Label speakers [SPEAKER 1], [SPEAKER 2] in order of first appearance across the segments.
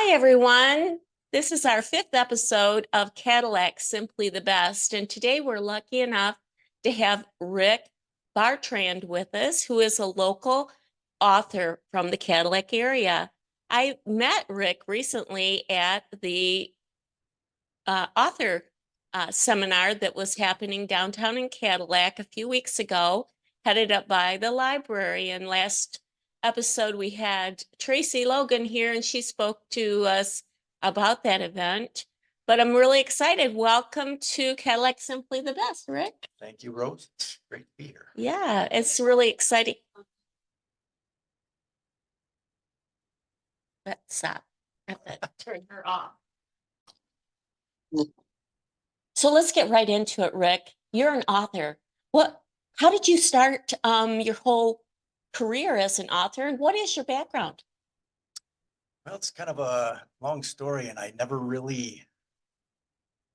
[SPEAKER 1] Hi, everyone. This is our fifth episode of Cadillac, Simply the Best. And today we're lucky enough to have Rick Bartrand with us, who is a local author from the Cadillac area. I met Rick recently at the author seminar that was happening downtown in Cadillac a few weeks ago, headed up by the library. And last episode, we had Tracy Logan here, and she spoke to us about that event. But I'm really excited. Welcome to Cadillac Simply the Best, Rick.
[SPEAKER 2] Thank you, Rose. It's great to be here.
[SPEAKER 1] Yeah, it's really exciting. Let's stop. I have to turn her off. So let's get right into it, Rick. You're an author. How did you start your whole career as an author, and what is your background?
[SPEAKER 2] Well, it's kind of a long story, and I never really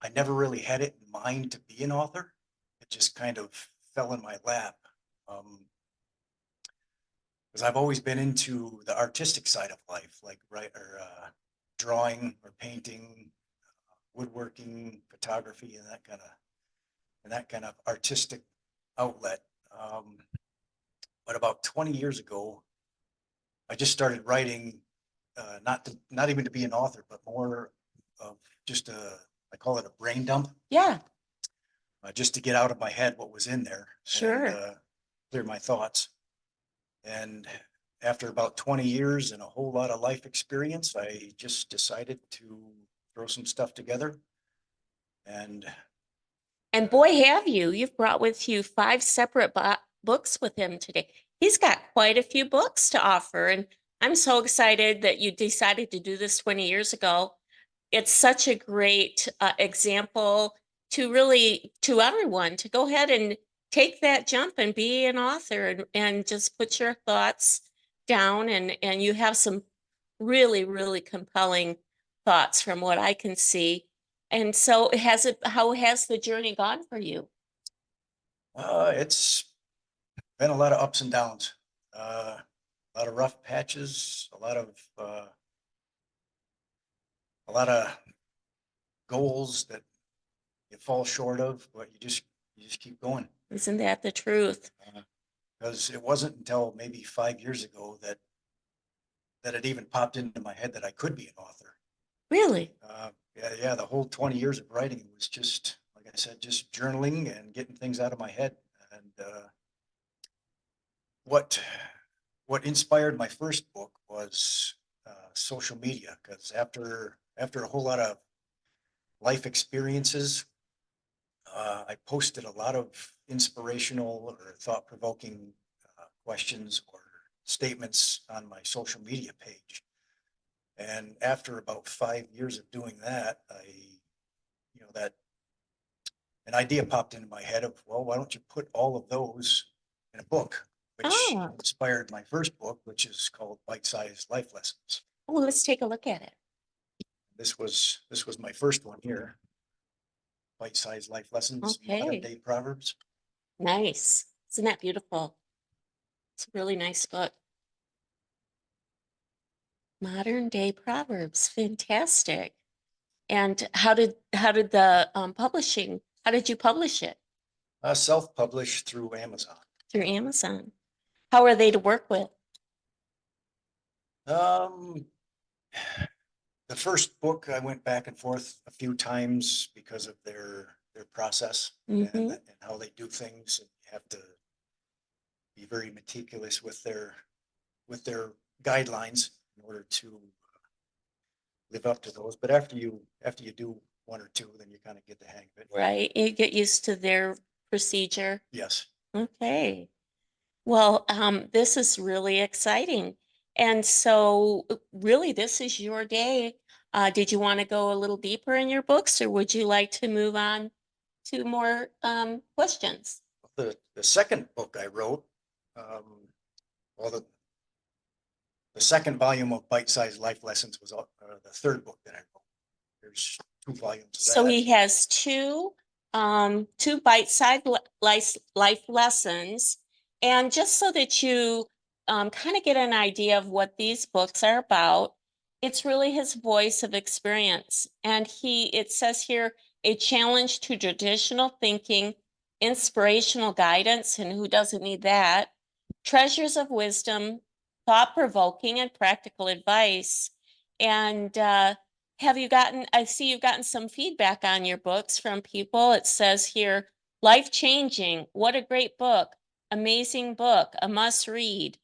[SPEAKER 2] had it in mind to be an author. It just kind of fell in my lap. Because I've always been into the artistic side of life, like drawing or painting, woodworking, photography, and that kind of artistic outlet. But about 20 years ago, I just started writing, not even to be an author, but more of just I call it a brain dump.
[SPEAKER 1] Yeah.
[SPEAKER 2] Just to get out of my head what was in there.
[SPEAKER 1] Sure.
[SPEAKER 2] And clear my thoughts. And after about 20 years and a whole lot of life experience, I just decided to throw some stuff together. And
[SPEAKER 1] boy, have you. You've brought with you 5 separate books with him today. He's got quite a few books to offer, and I'm so excited that you decided to do this 20 years ago. It's such a great example to everyone to go ahead and take that jump and be an author and just put your thoughts down, and you have some really, really compelling thoughts from what I can see. And so how has the journey gone for you?
[SPEAKER 2] it's been a lot of ups and downs, a lot of rough patches, a lot of goals that you fall short of, but you just keep going.
[SPEAKER 1] Isn't that the truth?
[SPEAKER 2] Because it wasn't until maybe 5 years ago that it even popped into my head that I could be an author.
[SPEAKER 1] Really?
[SPEAKER 2] Yeah. The whole 20 years of writing was just, like I said, just journaling and getting things out of my head. And what inspired my first book was social media, because after a whole lot of life experiences, I posted a lot of inspirational or thought-provoking questions or statements on my social media page. And after about 5 years of doing that, that an idea popped into my head of, well, why don't you put all of those in a book, which inspired my first book, which is called Bite-Sized Life Lessons.
[SPEAKER 1] Oh, let's take a look at it.
[SPEAKER 2] This was my first one here. Bite-Sized Life Lessons,
[SPEAKER 1] Okay.
[SPEAKER 2] Modern Day Proverbs.
[SPEAKER 1] Nice. Isn't that beautiful? It's a really nice book. Modern Day Proverbs. Fantastic. And how did the publishing, how did you publish it?
[SPEAKER 2] Self-published through Amazon.
[SPEAKER 1] Through Amazon. How are they to work with?
[SPEAKER 2] The first book I went back and forth a few times because of their process and how they do things. And you have to be very meticulous with their guidelines in order to live up to those. But after you do one or two, then you kind of get the hang of it.
[SPEAKER 1] Right. You get used to their procedure.
[SPEAKER 2] Yes.
[SPEAKER 1] Okay. Well, this is really exciting. And so really, this is your day. Did you want to go a little deeper in your books, or would you like to move on to more questions?
[SPEAKER 2] The second book I wrote, well, the second volume of Bite-Sized Life Lessons was the third book that I wrote. There's 2 volumes of
[SPEAKER 1] So
[SPEAKER 2] that.
[SPEAKER 1] he has two bite-sized life lessons. And just so that you kind of get an idea of what these books are about, it's really his voice of experience. And it says here, a challenge to traditional thinking, inspirational guidance, and who doesn't need that? Treasures of wisdom, thought-provoking and practical advice. And I see you've gotten some feedback on your books from people. It says here, life-changing, what a great book, amazing book, a must read.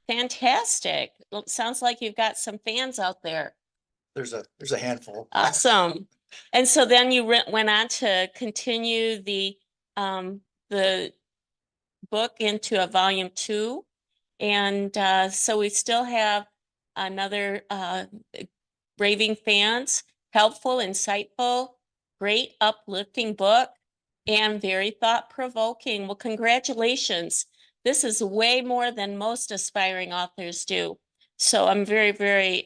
[SPEAKER 1] Fantastic. Sounds like you've got some fans out there.
[SPEAKER 2] There's a handful.
[SPEAKER 1] Awesome. And so then you went on to continue the book into a volume 2. And so we still have another raving fans, helpful, insightful, great uplifting book, and very thought-provoking. Well, congratulations. This is way more than most aspiring authors do. So I'm very, very,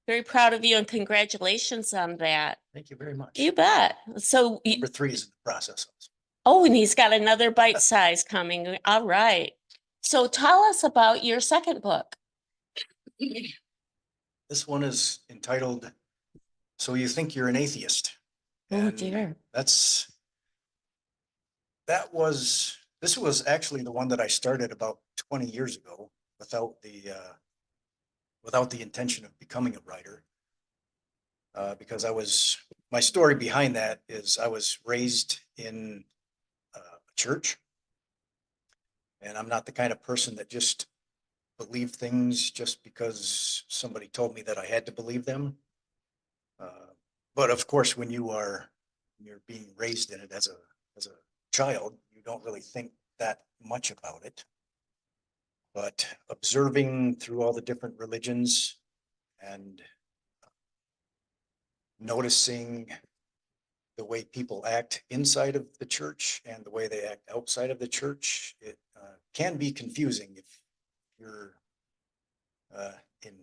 [SPEAKER 1] very proud of you, and congratulations on that.
[SPEAKER 2] Thank you very much.
[SPEAKER 1] You bet. So,
[SPEAKER 2] Number 3 is in the process.
[SPEAKER 1] oh, and he's got another bite size coming. All right. So tell us about your second book.
[SPEAKER 2] This one is entitled, So You Think You're an Atheist.
[SPEAKER 1] Oh,
[SPEAKER 2] And
[SPEAKER 1] dear.
[SPEAKER 2] this was actually the one that I started about 20 years ago without the intention of becoming a writer. Because my story behind that is I was raised in a church, and I'm not the kind of person that just believe things just because somebody told me that I had to believe them. But of course, when you're being raised in it as a child, you don't really think that much about it. But observing through all the different religions and noticing the way people act inside of the church and the way they act outside of the church, it can be confusing if you're an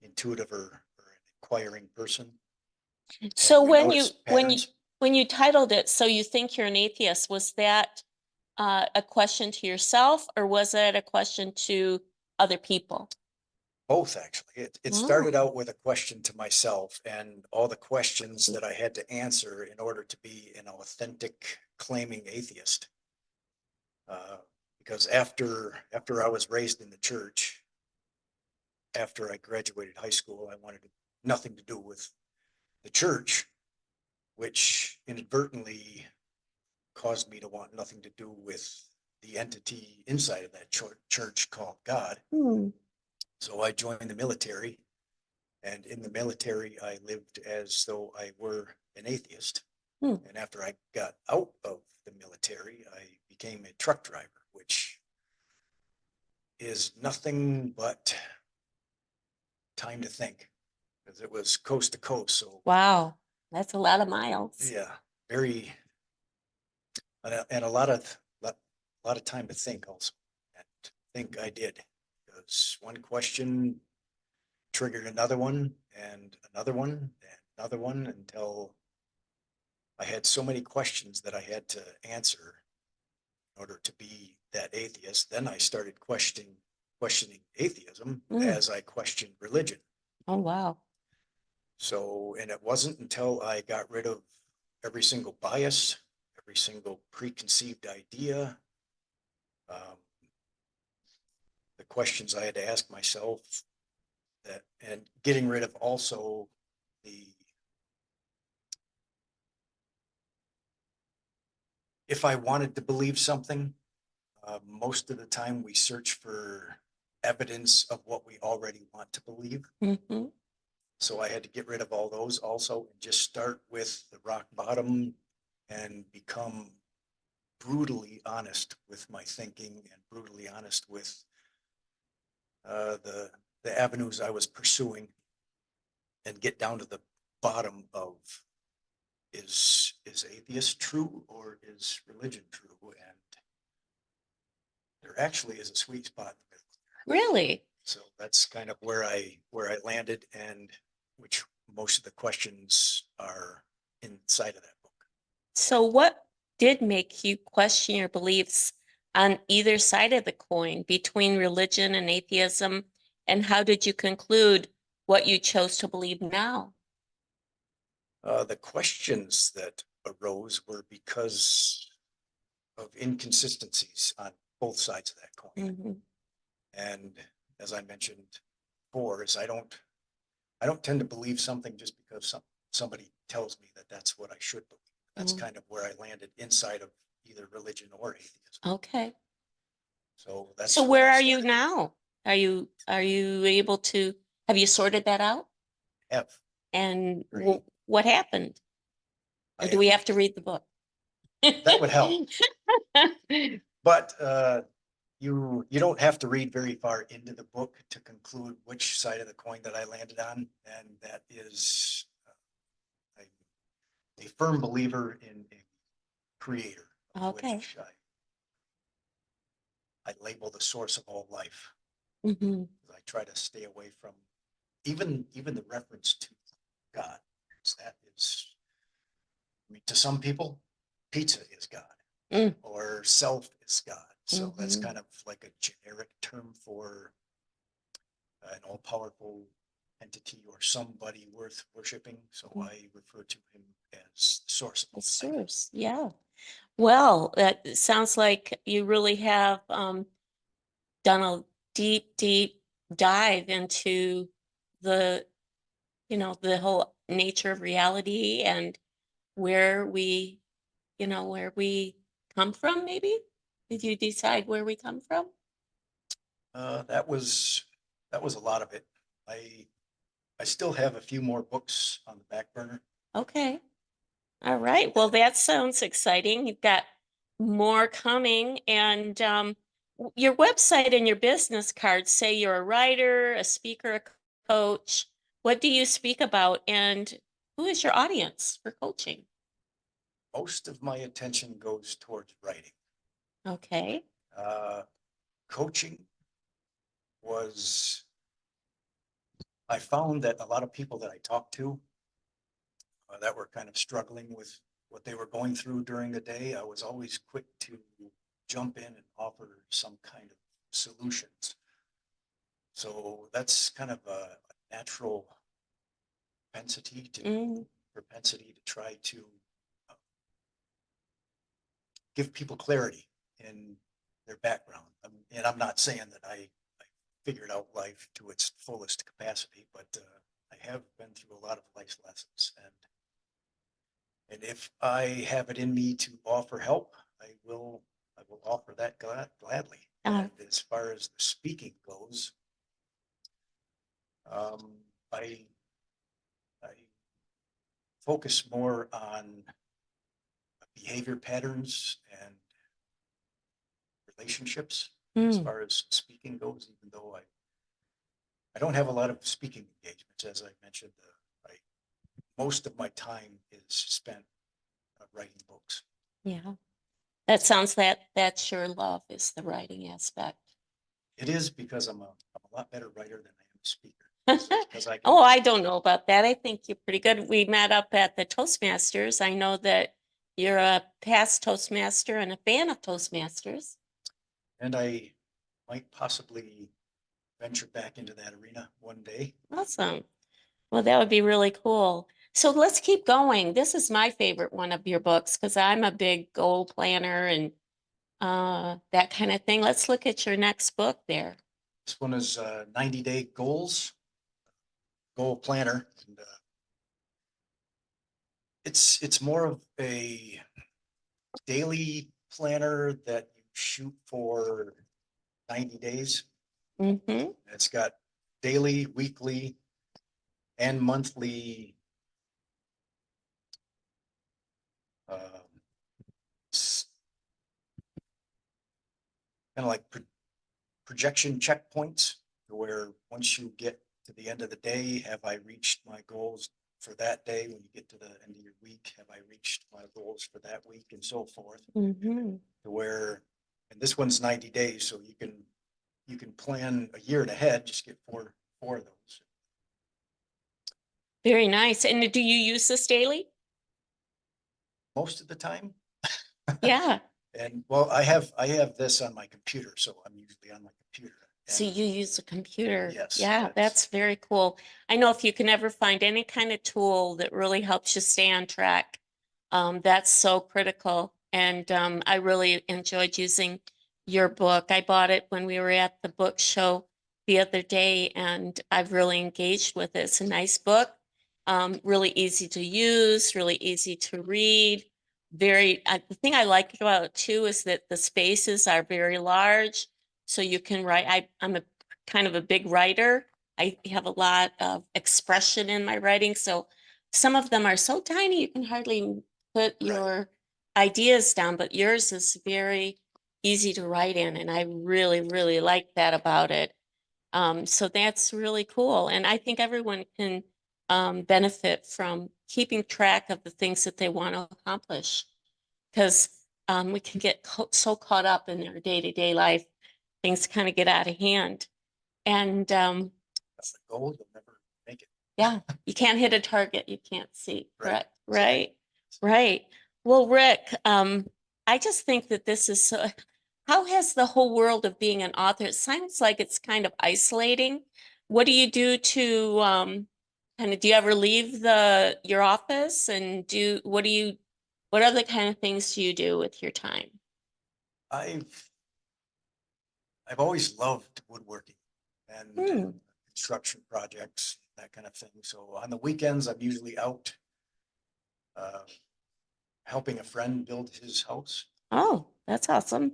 [SPEAKER 2] intuitive or an inquiring person.
[SPEAKER 1] So
[SPEAKER 2] And
[SPEAKER 1] when
[SPEAKER 2] notice patterns.
[SPEAKER 1] when you titled it, So You Think You're an Atheist, was that a question to yourself, or was it a question to other people?
[SPEAKER 2] Both, actually. It started out with a question to myself and all the questions that I had to answer in order to be an authentic claiming atheist. Because after I was raised in the church, after I graduated high school, I wanted nothing to do with the church, which inadvertently caused me to want nothing to do with the entity inside of that church called God. So I joined the military, and in the military, I lived as though I were an atheist. And after I got out of the military, I became a truck driver, which is nothing but time to think, because it was coast to coast. So
[SPEAKER 1] Wow, that's a lot of miles.
[SPEAKER 2] yeah, very, and a lot of time to think also. And think I did, because one question triggered another one and another one and another one until I had so many questions that I had to answer in order to be that atheist. Then I started questioning atheism as I questioned religion.
[SPEAKER 1] Oh, wow.
[SPEAKER 2] So, and it wasn't until I got rid of every single bias, every single preconceived idea, the questions I had to ask myself, and getting rid of also if I wanted to believe something, most of the time we search for evidence of what we already want to believe. So I had to get rid of all those also and just start with the rock bottom and become brutally honest with my thinking and brutally honest with the avenues I was pursuing, and get down to the bottom of is atheist true or is religion true? And there actually is a sweet spot.
[SPEAKER 1] Really?
[SPEAKER 2] So that's kind of where I landed, and which most of the questions are inside of that book.
[SPEAKER 1] So what did make you question your beliefs on either side of the coin between religion and atheism? And how did you conclude what you chose to believe now.
[SPEAKER 2] The questions that arose were because of inconsistencies on both sides of that coin.
[SPEAKER 1] Mhm.
[SPEAKER 2] And as I mentioned before, is I don't tend to believe something just because somebody tells me that that's what I should believe. That's
[SPEAKER 1] Mm.
[SPEAKER 2] kind of where I landed inside of either religion or atheism.
[SPEAKER 1] Okay.
[SPEAKER 2] So that's
[SPEAKER 1] So
[SPEAKER 2] where
[SPEAKER 1] where
[SPEAKER 2] I
[SPEAKER 1] are you
[SPEAKER 2] started.
[SPEAKER 1] now? Are you able to, have you sorted that out?
[SPEAKER 2] Have
[SPEAKER 1] And
[SPEAKER 2] Great.
[SPEAKER 1] what happened?
[SPEAKER 2] I
[SPEAKER 1] Or do
[SPEAKER 2] have,
[SPEAKER 1] we have to read the book?
[SPEAKER 2] that would help. But you don't have to read very far into the book to conclude which side of the coin that I landed on, and that is a firm believer in a creator, of
[SPEAKER 1] Okay.
[SPEAKER 2] which I label the source of all life.
[SPEAKER 1] Mhm.
[SPEAKER 2] I try to stay away from even the reference to God. That is, I mean, to some people, pizza is God.
[SPEAKER 1] Mm.
[SPEAKER 2] Or self is God. So that's
[SPEAKER 1] Mhm.
[SPEAKER 2] kind of like a generic term for an all-powerful entity or somebody worth worshiping. So I refer to him as the source of
[SPEAKER 1] The
[SPEAKER 2] all life.
[SPEAKER 1] source, yeah. Well, that sounds like you really have done a deep, deep dive into the, the whole nature of reality and where we, where we come from, maybe? Did you decide where we come from?
[SPEAKER 2] That was a lot of it. I still have a few more books on the back burner.
[SPEAKER 1] Okay. All right. Well, that sounds exciting. You've got more coming, and your website and your business cards say you're a writer, a speaker, a coach. What do you speak about, and who is your audience for coaching?
[SPEAKER 2] Most of my attention goes towards writing.
[SPEAKER 1] Okay.
[SPEAKER 2] Uh, Coaching was, I found that a lot of people that I talked to that were kind of struggling with what they were going through during the day, I was always quick to jump in and offer some kind of solutions. So that's kind of a natural propensity
[SPEAKER 1] Mm,
[SPEAKER 2] to try to uh, give people clarity in their background. And I'm not saying that I figured out life to its fullest capacity, but I have been through a lot of life lessons, and if I have it in me to offer help, I will offer that gladly.
[SPEAKER 1] uh,
[SPEAKER 2] And as far as the speaking goes, um, I focus more on behavior patterns and relationships as
[SPEAKER 1] mm,
[SPEAKER 2] far as speaking goes, even though I don't have a lot of speaking engagements. As I mentioned, most of my time is spent writing books.
[SPEAKER 1] yeah. That sounds that's your love is the writing aspect.
[SPEAKER 2] It is because I'm a lot better writer than I am a speaker. Because I can,
[SPEAKER 1] Oh, I don't know about that. I think you're pretty good. We met up at the Toastmasters. I know that you're a past Toastmaster and a fan of Toastmasters.
[SPEAKER 2] and I might possibly venture back into that arena one day.
[SPEAKER 1] Awesome. Well, that would be really cool. So let's keep going. This is my favorite one of your books because I'm a big goal planner and that kind of thing. Let's look at your next book there.
[SPEAKER 2] This one is 90-day goals, goal planner. And, it's more of a daily planner that you shoot for 90 days.
[SPEAKER 1] Mm-hmm.
[SPEAKER 2] It's got daily, weekly, and monthly kind of like projection checkpoints where once you get to the end of the day, have I reached my goals for that day? When you get to the end of your week, have I reached my goals for that week, and so forth?
[SPEAKER 1] Mm-hmm.
[SPEAKER 2] To where, and this one's 90 days, so you can plan a year ahead, just get four of those.
[SPEAKER 1] Very nice. And do you use this daily?
[SPEAKER 2] Most of the time.
[SPEAKER 1] Yeah.
[SPEAKER 2] And well, I have this on my computer, so I'm usually on my computer.
[SPEAKER 1] So
[SPEAKER 2] And
[SPEAKER 1] you use a computer.
[SPEAKER 2] yes,
[SPEAKER 1] Yeah, that's very cool. I know if you can ever find any kind of tool that really helps you stay on track, that's so critical. And I really enjoyed using your book. I bought it when we were at the book show the other day, and I've really engaged with it. It's a nice book, really easy to use, really easy to read. The thing I like about it too is that the spaces are very large, so you can write. I'm a kind of a big writer. I have a lot of expression in my writing, so some of them are so tiny you can hardly put your ideas down, but yours is very easy to write in, and I really, really like that about it. So that's really cool, and I think everyone can benefit from keeping track of the things that they want to accomplish, because we can get so caught up in our day-to-day life, things kind of get out of hand, and
[SPEAKER 2] that's the goal, you'll never make it.
[SPEAKER 1] yeah, you can't hit a target you can't see.
[SPEAKER 2] Right.
[SPEAKER 1] Right. Right. Well, Rick, I just think that this is so, how has the whole world of being an author, it sounds like it's kind of isolating. What do you do to kind of, do you ever leave your office and what other kind of things do you do with your time?
[SPEAKER 2] I've I've always loved woodworking and
[SPEAKER 1] Hmm.
[SPEAKER 2] construction projects, that kind of thing. So on the weekends, I'm usually out uh, helping a friend build his house.
[SPEAKER 1] Oh, that's awesome.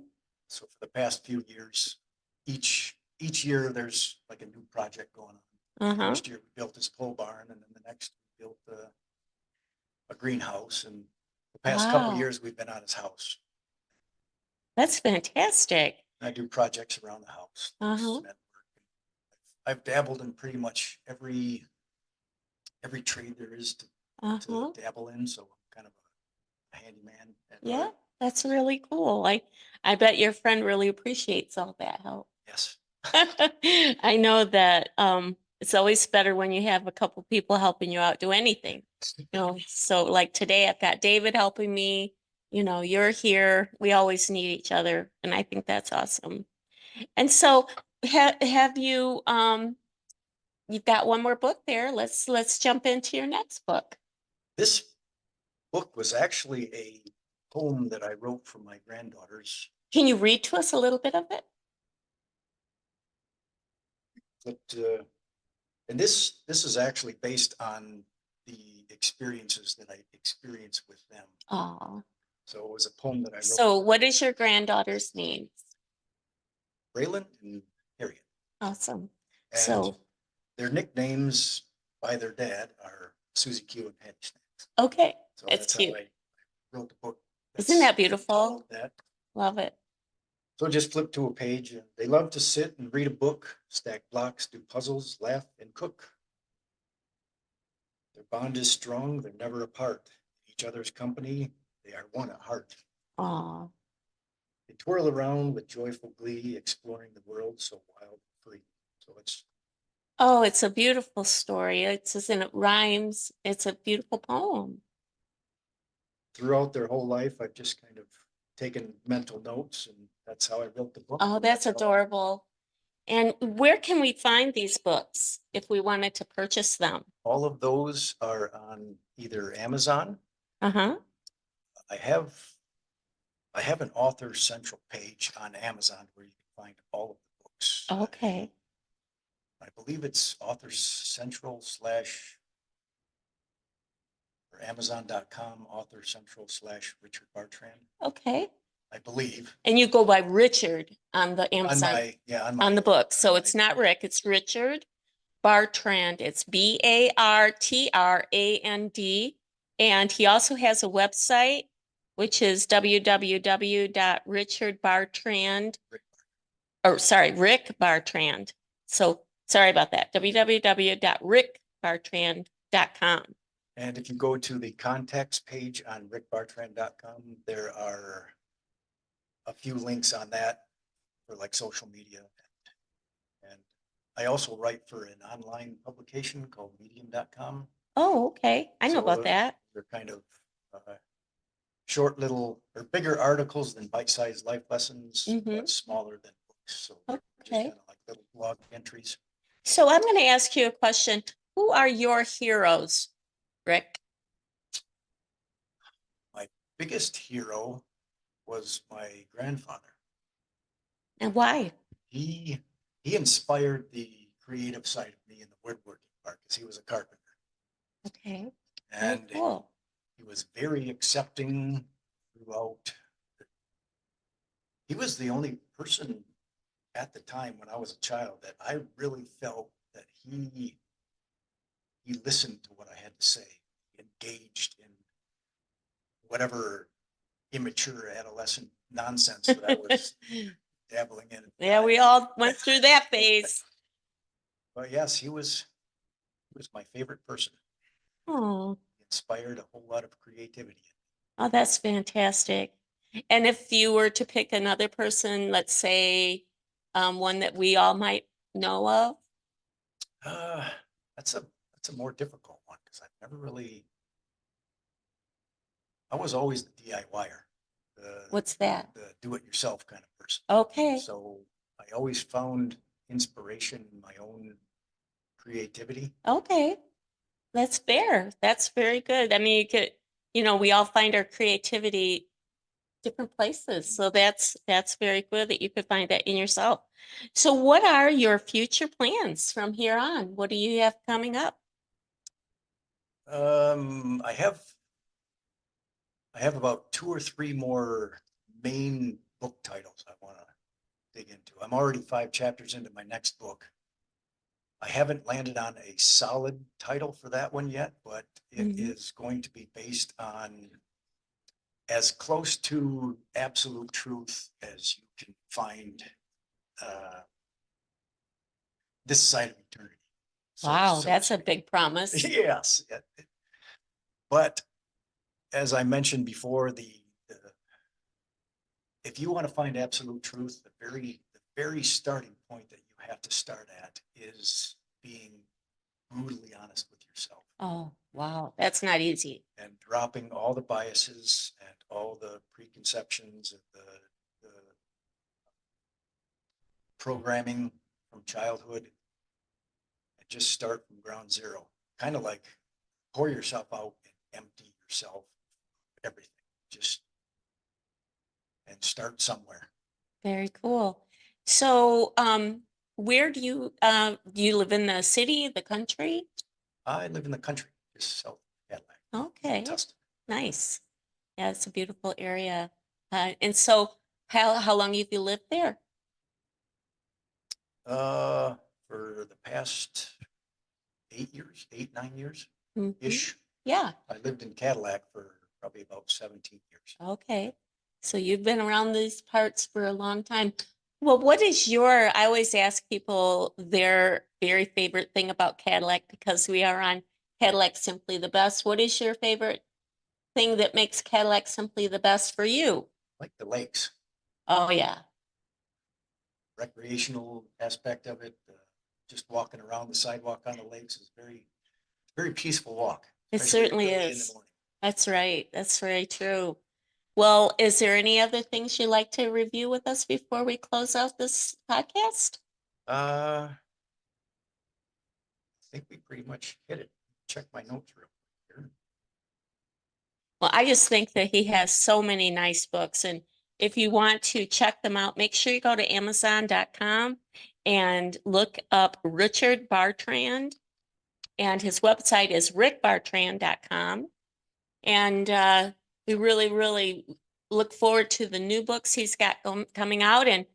[SPEAKER 2] So for the past few years, each year there's like a new project going on.
[SPEAKER 1] Uh-huh.
[SPEAKER 2] First year we built this pole barn, and then the next we built a greenhouse. And the past couple
[SPEAKER 1] Wow,
[SPEAKER 2] years we've been on his house.
[SPEAKER 1] that's fantastic.
[SPEAKER 2] And I do projects around the house.
[SPEAKER 1] Uh-huh.
[SPEAKER 2] Cement work. I've dabbled in pretty much every trade there is to
[SPEAKER 1] Uh-huh.
[SPEAKER 2] dabble in. So I'm kind of a handyman at
[SPEAKER 1] Yeah,
[SPEAKER 2] heart.
[SPEAKER 1] that's really cool. I bet your friend really appreciates all that help.
[SPEAKER 2] Yes.
[SPEAKER 1] I know that it's always better when you have a couple people helping you out do anything. So like today I've got David helping me, you're here. We always need each other, and I think that's awesome. And so have you you've got one more book there. Let's jump into your next book.
[SPEAKER 2] This book was actually a poem that I wrote for my granddaughters.
[SPEAKER 1] Can you read to us a little bit of it?
[SPEAKER 2] But and this is actually based on the experiences that I experienced with them.
[SPEAKER 1] Oh.
[SPEAKER 2] So it was a poem that I wrote.
[SPEAKER 1] So what is your granddaughter's name?
[SPEAKER 2] Braylon and Harriet.
[SPEAKER 1] Awesome.
[SPEAKER 2] And
[SPEAKER 1] So,
[SPEAKER 2] their nicknames by their dad are Susie Q and Patty Snacks.
[SPEAKER 1] okay,
[SPEAKER 2] So
[SPEAKER 1] it's
[SPEAKER 2] that's
[SPEAKER 1] cute.
[SPEAKER 2] how I wrote the book.
[SPEAKER 1] Isn't that beautiful?
[SPEAKER 2] Followed that.
[SPEAKER 1] Love it.
[SPEAKER 2] So just flip to a page. And they love to sit and read a book, stack blocks, do puzzles, laugh, and cook. Their bond is strong. They're never apart. In each other's company, they are one at heart.
[SPEAKER 1] Aw.
[SPEAKER 2] They twirl around with joyful glee, exploring the world so wild and free. So it's
[SPEAKER 1] Oh, it's a beautiful story. And it rhymes. It's a beautiful poem.
[SPEAKER 2] throughout their whole life, I've just kind of taken mental notes, and that's how I wrote the book.
[SPEAKER 1] Oh, that's adorable. And where can we find these books if we wanted to purchase them?
[SPEAKER 2] All of those are on either Amazon.
[SPEAKER 1] Uh-huh.
[SPEAKER 2] I have I have an author central page on Amazon where you can find all of the books.
[SPEAKER 1] Okay.
[SPEAKER 2] I believe it's author central slash or Amazon.com author central slash Richard Bartrand,
[SPEAKER 1] Okay.
[SPEAKER 2] I believe.
[SPEAKER 1] And you go by Richard on the
[SPEAKER 2] On
[SPEAKER 1] Amazon,
[SPEAKER 2] my, yeah,
[SPEAKER 1] on the book. So
[SPEAKER 2] on
[SPEAKER 1] it's
[SPEAKER 2] my-
[SPEAKER 1] not Rick, it's Richard Bartrand. It's Bartrand. And he also has a website, which is www.richardbartrand, or sorry, Rick Bartrand. So sorry about that. www.rickbartrand.com.
[SPEAKER 2] And if you go to the contacts page on rickbartrand.com, there are a few links on that for like social media. And I also write for an online publication called medium.com.
[SPEAKER 1] Oh, okay. I know about that.
[SPEAKER 2] They're kind of short little or bigger articles than bite-sized life lessons,
[SPEAKER 1] Mhm.
[SPEAKER 2] but smaller than book So they're just
[SPEAKER 1] Okay.
[SPEAKER 2] kind of like little blog entries.
[SPEAKER 1] So I'm going to ask you a question. Who are your heroes, Rick?
[SPEAKER 2] My biggest hero was my grandfather.
[SPEAKER 1] And why?
[SPEAKER 2] He he inspired the creative side of me in the woodworking part because he was a carpenter.
[SPEAKER 1] Okay. Very
[SPEAKER 2] And
[SPEAKER 1] cool.
[SPEAKER 2] he was very accepting throughout. He was the only person at the time when I was a child that I really felt that he listened to what I had to say, engaged in whatever immature adolescent nonsense that I was dabbling in.
[SPEAKER 1] Yeah, we all went through that phase.
[SPEAKER 2] But yes, he was my favorite person.
[SPEAKER 1] Oh,
[SPEAKER 2] He inspired a whole lot of creativity.
[SPEAKER 1] oh, that's fantastic. And if you were to pick another person, let's say one that we all might know of,
[SPEAKER 2] Uh, that's a more difficult one because I was always the DIYer,
[SPEAKER 1] what's that?
[SPEAKER 2] the do-it-yourself kind of person.
[SPEAKER 1] Okay.
[SPEAKER 2] So I always found inspiration in my own creativity.
[SPEAKER 1] Okay. That's fair. That's very good. I mean, we all find our creativity different places. So that's very good that you could find that in yourself. So what are your future plans from here on? What do you have coming up?
[SPEAKER 2] Um, I have I have about two or three more main book titles I want to dig into. I'm already 5 chapters into my next book. I haven't landed on a solid title for that one yet, but it
[SPEAKER 1] Mhm.
[SPEAKER 2] is going to be based on as close to absolute truth as you can find uh, this side of eternity.
[SPEAKER 1] Wow,
[SPEAKER 2] So to
[SPEAKER 1] that's a
[SPEAKER 2] speak.
[SPEAKER 1] big promise.
[SPEAKER 2] Yes. But as I mentioned before, the if you want to find absolute truth, the very starting point that you have to start at is being brutally honest with yourself
[SPEAKER 1] Oh, wow, that's not easy.
[SPEAKER 2] and dropping all the biases and all the preconceptions and the programming from childhood and just start from ground zero. Kind of like pour yourself out and empty yourself, everything. Just and start somewhere.
[SPEAKER 1] Very cool. So, where do you live in the city, the country?
[SPEAKER 2] I live in the country, just south of Cadillac,
[SPEAKER 1] Okay,
[SPEAKER 2] Tustin.
[SPEAKER 1] nice. Yeah, it's a beautiful area. And so how long have you lived there?
[SPEAKER 2] Uh, for the past 8 years, 9 years
[SPEAKER 1] Mhm.
[SPEAKER 2] ish.
[SPEAKER 1] Yeah,
[SPEAKER 2] I lived in Cadillac for probably about 17 years.
[SPEAKER 1] okay. So you've been around these parts for a long time. Well, I always ask people their very favorite thing about Cadillac because we are on Cadillac Simply the Best. What is your favorite thing that makes Cadillac Simply the Best for you?
[SPEAKER 2] Like the lakes,
[SPEAKER 1] Oh, yeah.
[SPEAKER 2] recreational aspect of it, just walking around the sidewalk on the lakes is very peaceful walk,
[SPEAKER 1] It
[SPEAKER 2] especially
[SPEAKER 1] certainly
[SPEAKER 2] early in the
[SPEAKER 1] is.
[SPEAKER 2] morning.
[SPEAKER 1] That's right. That's very true. Well, is there any other things you'd like to review with us before we close out this podcast?
[SPEAKER 2] I think we pretty much hit it. Check my notes real quick here.
[SPEAKER 1] Well, I just think that he has so many nice books. And if you want to check them out, make sure you go to Amazon.com and look up Richard Bartrand. And his website is rickbartrand.com. And we really, really look forward to the new books he's got coming out. And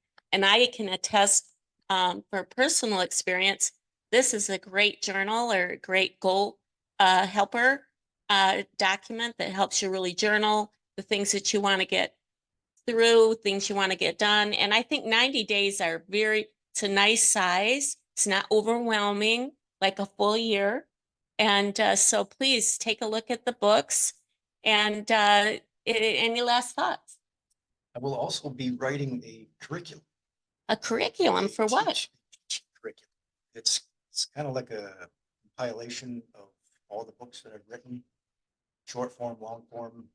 [SPEAKER 1] I can attest for personal experience, this is a great journal or a great goal helper document that helps you really journal the things that you want to get through, things you want to get done. And I think 90 days it's a nice size. It's not overwhelming like a full year. And so please take a look at the books. And any last thoughts?
[SPEAKER 2] I will also be writing a curriculum.
[SPEAKER 1] A curriculum for what?
[SPEAKER 2] Teaching curriculum. It's kind of like a compilation of all the books that I've written, short form, long form.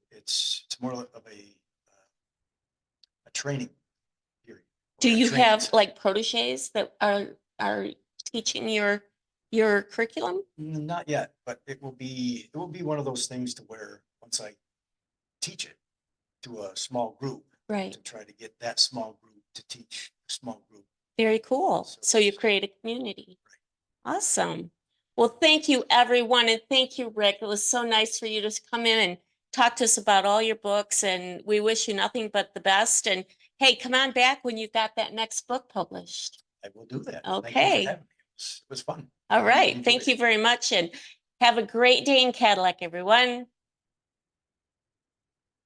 [SPEAKER 2] It's more of a training period.
[SPEAKER 1] Do
[SPEAKER 2] or
[SPEAKER 1] you have
[SPEAKER 2] trained.
[SPEAKER 1] like proteges that are teaching your curriculum?
[SPEAKER 2] Not yet, but it will be one of those things to where once I teach it to a small group,
[SPEAKER 1] Right.
[SPEAKER 2] to try to get that small group to teach a small group.
[SPEAKER 1] Very cool.
[SPEAKER 2] So
[SPEAKER 1] So you
[SPEAKER 2] it's-
[SPEAKER 1] create a community. Awesome. Well, thank you, everyone. And thank you, Rick. It was so nice for you to come in and talk to us about all your books. And we wish you nothing but the best. And hey, come on back when you've got that next book published.
[SPEAKER 2] I will do that. Thank you
[SPEAKER 1] Okay.
[SPEAKER 2] for having me. It was fun.
[SPEAKER 1] All
[SPEAKER 2] I
[SPEAKER 1] right.
[SPEAKER 2] enjoyed
[SPEAKER 1] Thank
[SPEAKER 2] it.
[SPEAKER 1] you very much. And have a great day in Cadillac, everyone.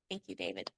[SPEAKER 1] Thank you, David.